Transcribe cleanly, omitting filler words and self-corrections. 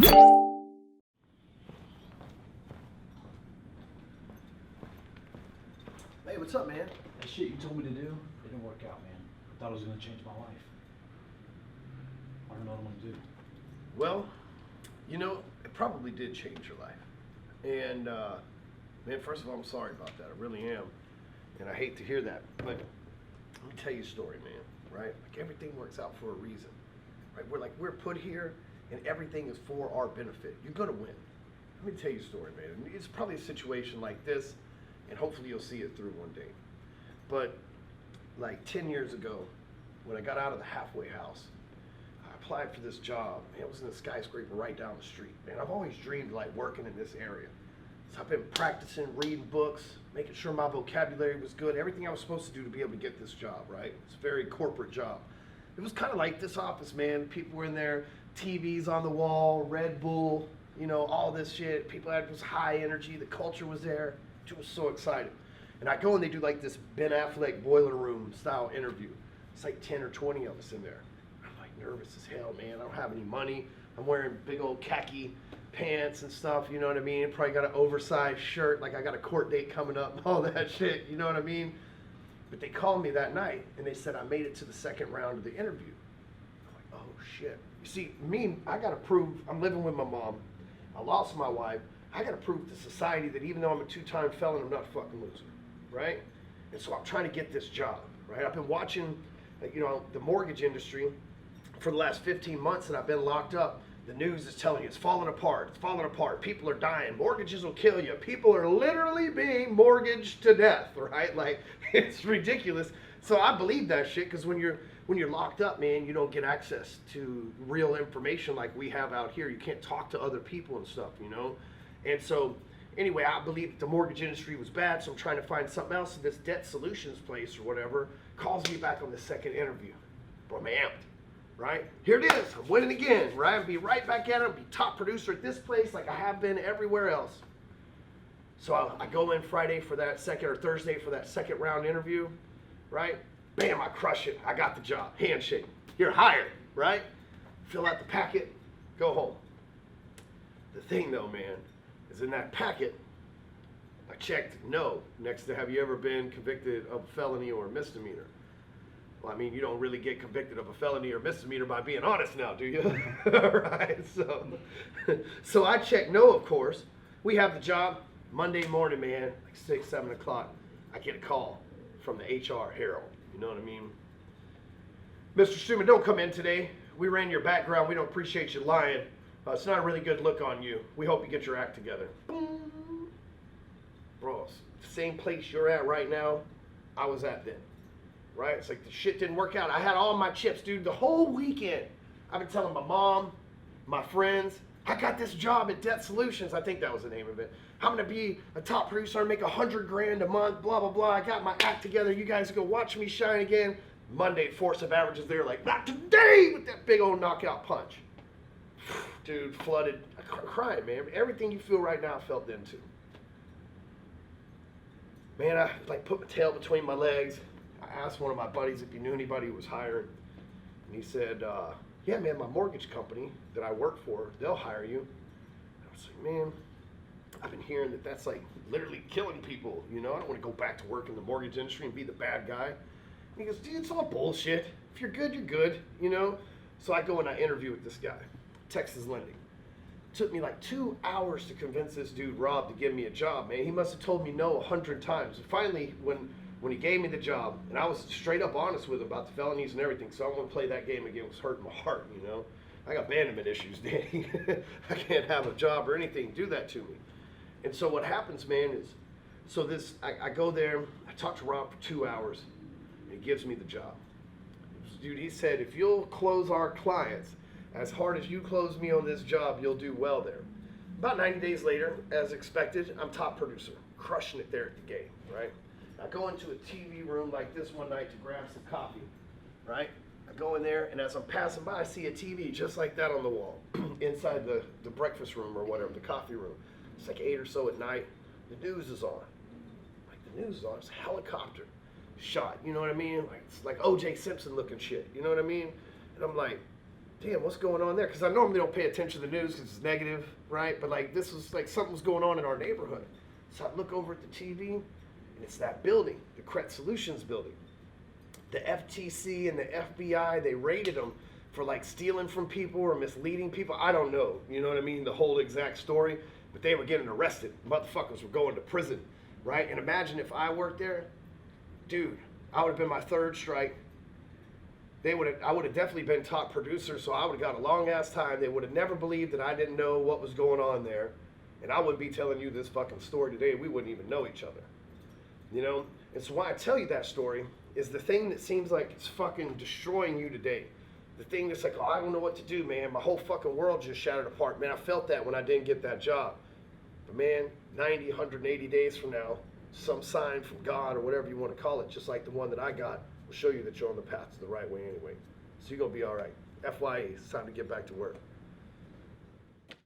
Hey, what's up, man? That shit you told me to do, it didn't work out, man. I thought it was gonna change my life. I don't know what I'm gonna do. Well, you know, it probably did change your life. And, man, first of all, I'm sorry about that. I really am. And I hate to hear that. But let me tell you a story, man, right? Like, everything works out for a reason, right? We're put here, and everything is for our benefit. You're gonna win. Let me tell you a story, man. It's probably a situation like this, and hopefully you'll see it through one day. But like 10 years ago, when I got out of the halfway house, I applied for this job. Man, it was in a skyscraper right down the street. Man, I've always dreamed like working in this area. So I've been practicing, reading books, making sure my vocabulary was good, everything I was supposed to do to be able to get this job, right? It's a very corporate job. It was kind of like this office, man. People were in there, TVs on the wall, Red Bull, you know, all this shit. People had this high energy, the culture was there. It was so exciting. And I go and they do like this Ben Affleck boiler room style interview. It's like 10 or 20 of us in there. I'm like nervous as hell, man. I don't have any money. I'm wearing big old khaki pants and stuff, you know what I mean? Probably got an oversized shirt, like I got a court date coming up and all that shit, you know what I mean? But they called me that night and they said I made it to the second round of the interview. I'm like, oh shit. You see, I gotta prove, I'm living with my mom. I lost my wife. I gotta prove to society that even though I'm a two-time felon, I'm not a fucking loser, right? And so I'm trying to get this job, right? I've been watching, you know, the mortgage industry for the last 15 months and I've been locked up. The news is telling you it's falling apart, it's falling apart. People are dying, mortgages will kill you. People are literally being mortgaged to death, right? Like, it's ridiculous. So I believe that shit because when you're locked up, man, you don't get access to real information like we have out here. You can't talk to other people and stuff, you know? And so, anyway, I believe the mortgage industry was bad, so I'm trying to find something else. So this debt solutions place or whatever calls me back on the second interview. Bro, I'm amped, right? Here it is. I'm winning again, right? I'll be right back at it. I'll be top producer at this place like I have been everywhere else. So I go in Friday for that second, or Thursday for that second round interview, right? Bam, I crush it. I got the job. Handshake. You're hired, right? Fill out the packet, go home. The thing though, man, is in that packet, I checked no next to have you ever been convicted of a felony or a misdemeanor. Well, I mean, you don't really get convicted of a felony or misdemeanor by being honest now, do you? Right, so I checked no, of course. We have the job Monday morning, man, like 6, 7 o'clock. I get a call from the HR Herald, you know what I mean? Mr. Stewman, don't come in today. We ran your background. We don't appreciate you lying. It's not a really good look on you. We hope you get your act together. Boom. Bro, the same place you're at right now, I was at then. Right? It's like the shit didn't work out. I had all my chips, dude, the whole weekend. I've been telling my mom, my friends, I got this job at Debt Solutions. I think that was the name of it. I'm gonna be a top producer and make $100 grand a month, blah, blah, blah. I got my act together. You guys go watch me shine again. Monday, force of averages there, like, not today, with that big old knockout punch. Dude, flooded, crying, man. Everything you feel right now, I felt then too. Man, I like put my tail between my legs. I asked one of my buddies if he knew anybody who was hiring. And he said, yeah, man, my mortgage company that I work for, they'll hire you. And I was like, man, I've been hearing that that's like literally killing people. You know, I don't want to go back to work in the mortgage industry and be the bad guy. And he goes, dude, it's all bullshit. If you're good, you're good, you know? So I go and I interview with this guy. Texas Lending. It took me like 2 hours to convince this dude Rob to give me a job, man. He must have told me no 100 times. And finally, when he gave me the job, and I was straight up honest with him about the felonies and everything, so I wouldn't play that game again. It was hurting my heart, you know. I got abandonment issues, Danny. I can't have a job or anything do that to me. And so what happens, man, is, so I go there, I talk to Rob for 2 hours, and he gives me the job. Dude, he said, if you'll close our clients as hard as you close me on this job, you'll do well there. About 90 days later, as expected, I'm top producer, crushing it there at the game, right? I go into a TV room like this one night to grab some coffee, right? I go in there, and as I'm passing by, I see a TV just like that on the wall, inside the breakfast room or whatever, the coffee room. It's like 8 or so at night. The news is on. Like, the news is on. It's a helicopter shot, you know what I mean? Like, it's like O.J. Simpson looking shit, you know what I mean? And I'm like, damn, what's going on there? Because I normally don't pay attention to the news because it's negative, right? But like this was like something was going on in our neighborhood. So I look over at the TV, and it's that building, the Cret Solutions building. The FTC and the FBI, they raided them for like stealing from people or misleading people. I don't know, you know what I mean? The whole exact story, but they were getting arrested. Motherfuckers were going to prison, right? And imagine if I worked there, dude, I would have been my third strike. I would have definitely been top producer, so I would have got a long ass time. They would have never believed that I didn't know what was going on there. And I wouldn't be telling you this fucking story today. We wouldn't even know each other. You know? And so why I tell you that story is the thing that seems like it's fucking destroying you today. The thing that's like, oh, I don't know what to do, man. My whole fucking world just shattered apart. Man, I felt that when I didn't get that job. But man, 90, 180 days from now, some sign from God or whatever you want to call it, just like the one that I got, will show you that you're on the path to the right way anyway. So you're going to be all right. FYE, it's time to get back to work.